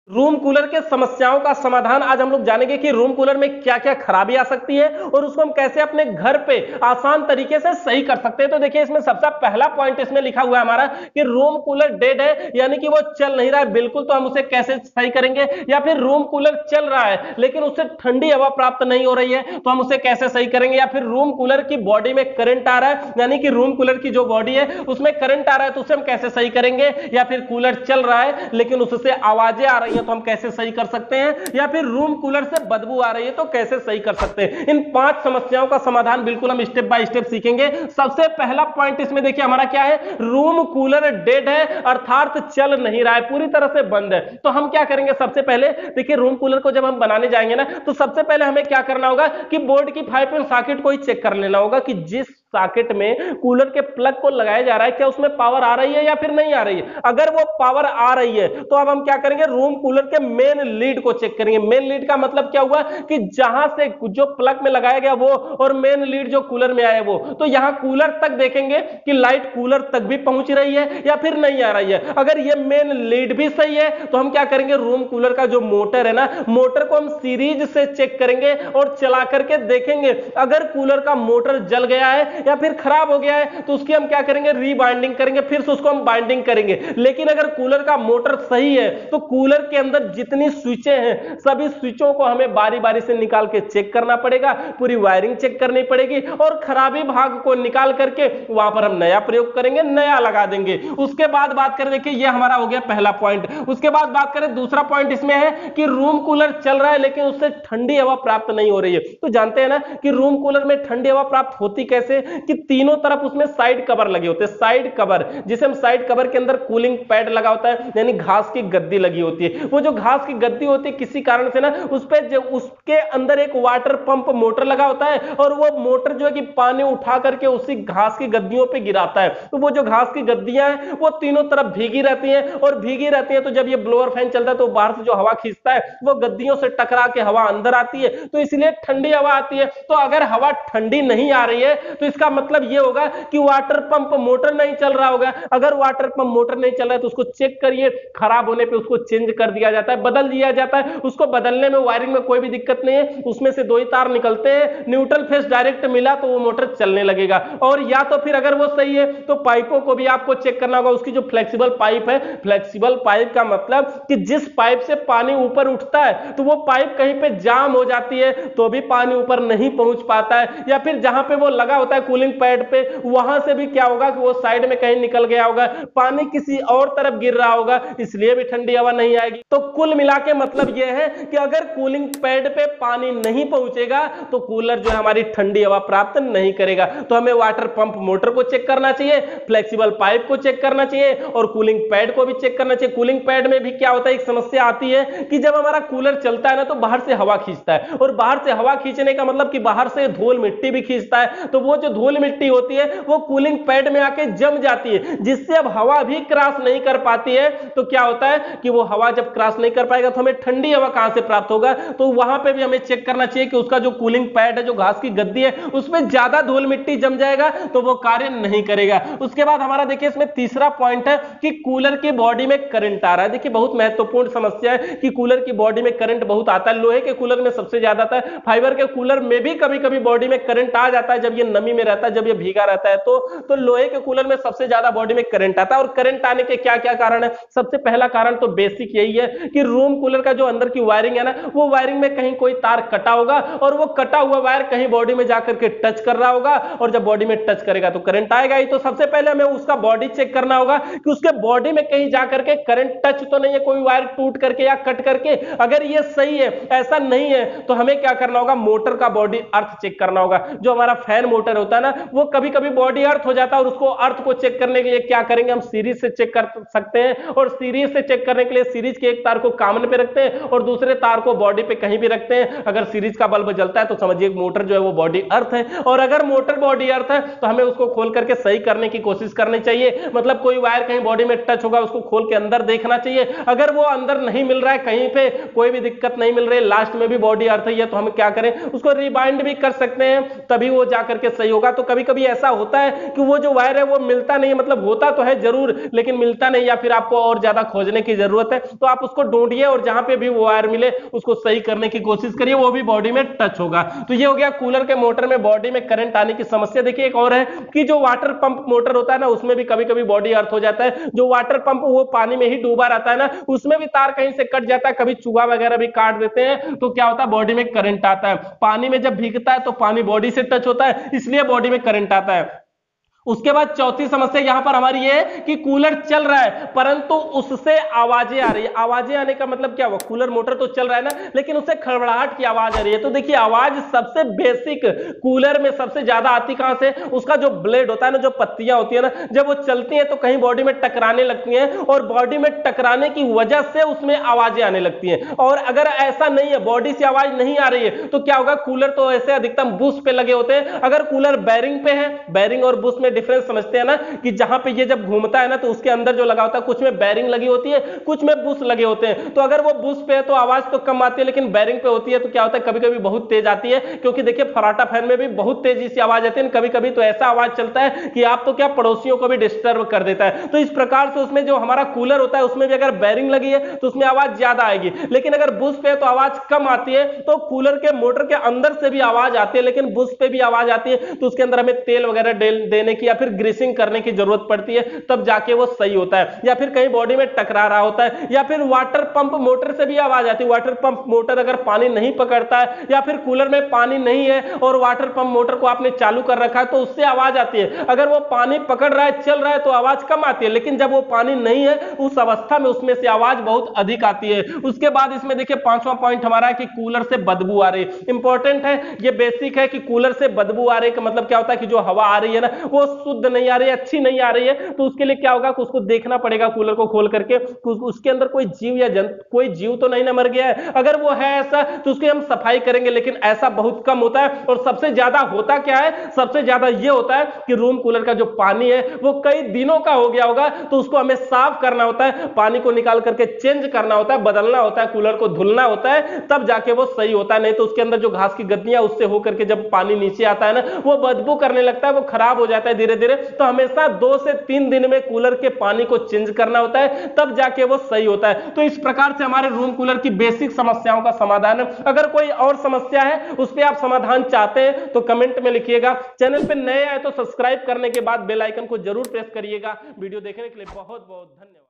Room cooler के समस्याओं का समाधान आज हम लोग जानेंगे कि रूम कूलर में क्या क्या खराबी आ सकती है और उसको हम कैसे अपने घर पे आसान तरीके से सही कर सकते हैं। तो देखिए इसमें सबसे पहला पॉइंट इसमें लिखा हुआ है हमारा कि रूम कूलर डेड है, यानी कि वो चल नहीं रहा है बिल्कुल। तो हम उसे कैसे सही करेंगे? या फिर रूम कूलर चल रहा है लेकिन उससे ठंडी हवा प्राप्त नहीं हो रही है, तो हम उसे कैसे सही करेंगे? या फिर रूम कूलर की बॉडी में करंट आ रहा है, यानी कि रूम कूलर की जो बॉडी है उसमें करंट आ रहा है, तो उसे हम कैसे सही करेंगे? या फिर कूलर चल रहा है लेकिन उससे आवाजें आ रही है, तो हम कैसे सही कर सकते हैं? या फिर रूम कूलर से बदबू आ रही है, तो कैसे सही कर सकते हैं? इन 5 समस्याओं का समाधान बिल्कुल हम स्टेप बाय स्टेप सीखेंगे। सबसे पहला पॉइंट इसमें देखिए हमारा क्या है, रूम कूलर डेड है, अर्थात चल नहीं रहा है, पूरी तरह से बंद है। तो हम क्या करेंगे? सबसे पहले देखिए रूम कूलर को जब हम बनाने जाएंगे ना, तो सबसे पहले हमें क्या करना होगा कि बोर्ड की 5 पिन सॉकेट को ही चेक कर लेना होगा कि जिस सॉकेट में कूलर के प्लग को लगाया जा रहा है क्या उसमें पावर आ रही है या फिर नहीं आ रही है। अगर वो पावर आ रही है तो अब हम क्या करेंगे, रूम कूलर के मेन लीड को चेक करेंगे। मेन लीड का मतलब क्या हुआ कि जहां से जो प्लग में लगाया गया वो और मेन लीड जो कूलर में आया वो, तो यहां कूलर तक देखेंगे कि लाइट कूलर तक भी पहुंच रही है या फिर नहीं आ रही है। अगर ये मेन लीड भी सही है तो हम क्या करेंगे, रूम कूलर का जो मोटर है ना, मोटर को हम सीरीज से चेक करेंगे और चला करके देखेंगे। अगर कूलर का मोटर जल गया है या फिर खराब हो गया है तो उसकी हम क्या करेंगे, रीबाइंडिंग करेंगे, फिर से उसको हम बाइंडिंग करेंगे। लेकिन अगर कूलर का मोटर सही है तो कूलर के अंदर जितनी स्विचें हैं सभी स्विचों को हमें बारी बारी से निकाल के चेक करना पड़ेगा, पूरी वायरिंग चेक करनी पड़ेगी और खराबी भाग को निकाल करके वहां पर हम नया प्रयोग करेंगे, नया लगा देंगे। उसके बाद बात करें, देखिए ये हमारा हो गया पहला पॉइंट। उसके बाद बात करें दूसरा पॉइंट इसमें है कि रूम कूलर चल रहा है लेकिन उससे ठंडी हवा प्राप्त नहीं हो रही है। तो जानते हैं ना कि रूम कूलर में ठंडी हवा प्राप्त होती कैसे, कि तीनों तरफ उसमें साइड कवर लगे होते हैं। साइड कवर, जिसे हम साइड कवर के अंदर कूलिंग पैड लगा होता है, यानी घास की गद्दी लगी होती है। वो जो घास की गद्दी होती है किसी कारण से ना उस पे उसके अंदर एक वाटर पंप मोटर लगा होता है और वो मोटर जो है कि पानी उठा करके उसी घास की गद्दियों पे गिराता है। तो वो जो घास की गद्दियां हैं वो तीनों तरफ भीगी रहती हैं और भीगी रहती हैं, तो जब ये ब्लोअर फैन चलता है तो बाहर से जो हवा खींचता है वो गद्दियों से टकरा के हवा अंदर आती है, तो इसलिए ठंडी हवा आती है। तो अगर हवा ठंडी नहीं आ रही है तो इसका मतलब ये होगा कि वाटर पंप मोटर नहीं चल रहा होगा। अगर वाटर पंप मोटर नहीं चल रहा है तो उसको चेक करिए, खराब होने पे उसको चेंज कर दिया जाता है, बदल दिया जाता है। उसको बदलने में वायरिंग में कोई भी दिक्कत नहीं है, उसमें से 2 ही तार निकलते हैं, न्यूट्रल फेस डायरेक्ट मिला तो वो मोटर चलने लगेगा। और या तो फिर अगर वो सही है तो पाइपों को भी आपको चेक करना होगा, उसकी जो फ्लेक्सिबल पाइप है, फ्लेक्सिबल पाइप का मतलब कि जिस पाइप से पानी ऊपर उठता है तो वो पाइप कहीं पे जाम हो जाती है तो भी पानी ऊपर नहीं पहुंच पाता है, या फिर जहां पे वो लगा होता है कूलिंग पैड पे वहां से भी क्या होगा कि वो साइड में कहीं निकल गया होगा, पानी किसी और तरफ गिर रहा होगा, इसलिए भी ठंडी हवा नहीं आएगी। तो कुल मिला के मतलब यह है कि अगर कूलिंग पैड पे पानी नहीं पहुंचेगा तो कूलर जो है हमारी ठंडी हवा प्राप्त नहीं करेगा। तो हमें वाटर पंप मोटर को चेक करना चाहिए, फ्लेक्सिबल पाइप को चेक करना चाहिए और कूलिंग पैड को भी चेक करना चाहिए। कूलिंग पैड में भी क्या होता है, एक समस्या आती है कि जब हमारा कूलर चलता है ना तो बाहर से हवा खींचता है, और बाहर से हवा खींचने का मतलब कि बाहर से धूल मिट्टी भी खींचता है। तो वो जो धूल मिट्टी होती है वो कूलिंग पैड में आके जम जाती है, जिससे अब हवा भी क्रॉस नहीं कर पाती है। तो क्या होता है कि वो हवा जब क्रॉस नहीं कर पाएगा तो हमें ठंडी हवा कहां से प्राप्त होगा। तो वहां पे भी हमें चेक करना चाहिए कि उसका जो कूलिंग पैड है, जो घास की गद्दी है, उसमें ज्यादा धूल मिट्टी जम जाएगा तो वो कार्य नहीं करेगा। उसके बाद हमारा देखिए इसमें तीसरा पॉइंट है कि कूलर की बॉडी में करंट आ रहा है। देखिए बहुत महत्वपूर्ण समस्या है कि कूलर की बॉडी में करंट बहुत आता है। लोहे के कूलर में सबसे ज्यादा आता है, फाइबर के कूलर में भी कभी कभी बॉडी में करंट आ जाता है जब ये नमी में रहता है, जब ये भीगा रहता है। तो लोहे के कूलर में सबसे ज्यादा बॉडी में करंट आता है। और करंट आने के क्या क्या कारण है? सबसे पहला कारण तो बेसिक यही है कि रूम कूलर का जो अंदर की वायरिंग है ना, वो वायरिंग में कहीं कोई तार कटा होगा और वो कटा हुआ वायर कहीं बॉडी में जाकर के टच कर रहा होगा, और जब बॉडी में टच करेगा तो करंट आएगा ही। तो सबसे पहले हमें उसका बॉडी चेक करना होगा कि उसके बॉडी में कहीं जाकर के करंट टच तो नहीं है, कोई वायर टूट करके या कट करके। अगर ये सही है, ऐसा नहीं है, तो हमें क्या करना होगा, मोटर का बॉडी अर्थ चेक करना होगा। जो हमारा फैन मोटर होता है ना, वो कभी कभी बॉडी अर्थ हो जाता है, और उसको अर्थ को चेक करने के लिए क्या करेंगे, हम सीरीज से चेक कर सकते हैं। और सीरीज से चेक करने के लिए सीरीज के एक तार को कामन पे रखते हैं और दूसरे तार को बॉडी पे कहीं भी रखते हैं। अगर सीरीज का बल्ब जलता है तो समझिए मोटर जो है वो बॉडी अर्थ है, और अगर मोटर बॉडी अर्थ है तो हमें उसको खोल करके सही करने की कोशिश करनी चाहिए। मतलब कोई वायर कहीं बॉडी में टच होगा, उसको खोल के अंदर देखना चाहिए। अगर वो अंदर नहीं मिल रहा है, कहीं पे कोई भी दिक्कत नहीं मिल रही, लास्ट में भी बॉडी अर्थ है, तो हम क्या करें, उसको रिबाइंड भी कर सकते हैं, तभी वो जाकर के सही होगा। होगा तो कभी कभी ऐसा होता है कि वो जो वायर है वो मिलता नहीं है, मतलब होता तो है जरूर लेकिन मिलता नहीं, या फिर आपको और ज्यादा खोजने की जरूरत है, तो आप उसको ढूंढिए और जहां पे भी वो वायर मिले उसको सही करने की कोशिश करिए, वो भी बॉडी में टच होगा। तो ये हो गया कूलर के मोटर में बॉडी में करंट आने की समस्या। देखिए एक और है कि जो वाटर पंप मोटर होता है ना, उसमें भी कभी कभी बॉडी अर्थ हो जाता है। जो वाटर पंप वो पानी में ही डूबा रहता है ना, उसमें भी तार कहीं से कट जाता है, कभी चूहा वगैरह भी काट देते हैं, तो क्या होता है बॉडी में करंट आता है। पानी में जब भीगता है तो पानी बॉडी से टच होता है, इसलिए बॉडी में करंट आता है। उसके बाद चौथी समस्या यहां पर हमारी ये है कि कूलर चल रहा है परंतु उससे आवाजें आ रही है। आवाजें आने का मतलब क्या हुआ, कूलर मोटर तो चल रहा है ना लेकिन उससे खड़बड़ाहट की आवाज आ रही है। तो देखिए आवाज सबसे बेसिक कूलर में सबसे ज्यादा आती कहां से, उसका जो ब्लेड होता है ना, जो पत्तियां होती है ना, जब वो चलती हैं तो कहीं बॉडी में टकराने लगती हैं और बॉडी में टकराने की वजह से उसमें आवाजें आने लगती हैं। और अगर ऐसा नहीं है, बॉडी से आवाज नहीं आ रही है, तो क्या होगा, कूलर तो ऐसे अधिकतम बुश पे लगे होते हैं। अगर कूलर बैरिंग पे है, बैरिंग और बुश में डिफरेंस समझते हैं ना, कि जहां पे ये जब घूमता है ना तो उसके अंदर जो लगा होता है, कुछ में बैरिंग लगी होती है, कुछ में बुश लगे होते हैं। तो अगर वो बुश पे है तो आवाज तो कम आती है, लेकिन बैरिंग पे होती है तो क्या होता है कभी कभी बहुत तेज आती है, क्योंकि देखिए फराटा फैन में भी बहुत तेजी से आवाज आती है, कभी कभी तो ऐसा आवाज चलता है कि आप तो क्या पड़ोसियों को भी डिस्टर्ब कर देता है। तो इस प्रकार से उसमें जो हमारा कूलर होता है उसमें भी अगर बैरिंग लगी है तो उसमें आवाज ज्यादा आएगी, लेकिन अगर बुश पे है तो आवाज कम आती है। तो कूलर के मोटर के अंदर से भी आवाज आती है लेकिन बुश पे भी आवाज आती है, तो उसके अंदर हमें तेल वगैरह देने की या फिर ग्रीसिंग करने की जरूरत पड़ती है, तब जाके वो सही होता है। या फिर कहीं बॉडी में टकरा रहा होता है, या फिर वाटर पंप मोटर से भी आवाज आती है। वाटर पंप मोटर अगर पानी नहीं पकड़ता है या फिर कूलर में पानी नहीं है और वाटर पंप मोटर को आपने चालू कर रखा है तो उससे आवाज आती है। अगर वो पानी पकड़ रहा है, चल रहा है, तो आवाज कम आती है, लेकिन जब वो पानी नहीं है उस अवस्था में उसमें से आवाज बहुत अधिक आती है। उसके बाद इसमें देखिए पांचवा पॉइंट हमारा है कि कूलर से बदबू आ रही है। इंपॉर्टेंट है, ये बेसिक है कि कूलर से बदबू आ रही है का मतलब क्या होता है कि जो हवा आ रही है ना वो शुद्ध नहीं आ रही है, अच्छी नहीं आ रही है। तो उसके लिए क्या होगा कि उसको देखना पड़ेगा कूलर को खोल करके, उसके अंदर कोई जीव या कोई जीव तो नहीं ना मर गया है। अगर वो है ऐसा तो उसकी हम सफाई करेंगे, लेकिन ऐसा बहुत कम होता है। और सबसे ज्यादा होता क्या है, सबसे ज्यादा ये होता है कि रूम कूलर का जो पानी है वो कई दिनों का हो गया होगा, तो उसको हमें साफ करना होता है, पानी को निकाल करके चेंज करना होता है, बदलना होता है, कूलर को धुलना होता है, तब जाके वो सही होता है। नहीं तो उसके अंदर जो घास की गद्दियां उससे होकर के जब पानी नीचे आता है ना वो बदबू करने लगता है, वो खराब हो जाता है धीरे धीरे। तो हमेशा 2 से 3 दिन में कूलर के पानी को चेंज करना होता है, तब जाके वो सही होता है। तो इस प्रकार से हमारे रूम कूलर की बेसिक समस्याओं का समाधान है। अगर कोई और समस्या है उस पर आप समाधान चाहते हैं तो कमेंट में लिखिएगा। चैनल पे नए आए तो सब्सक्राइब करने के बाद बेल आइकन को जरूर प्रेस करिएगा। वीडियो देखने के लिए बहुत बहुत धन्यवाद।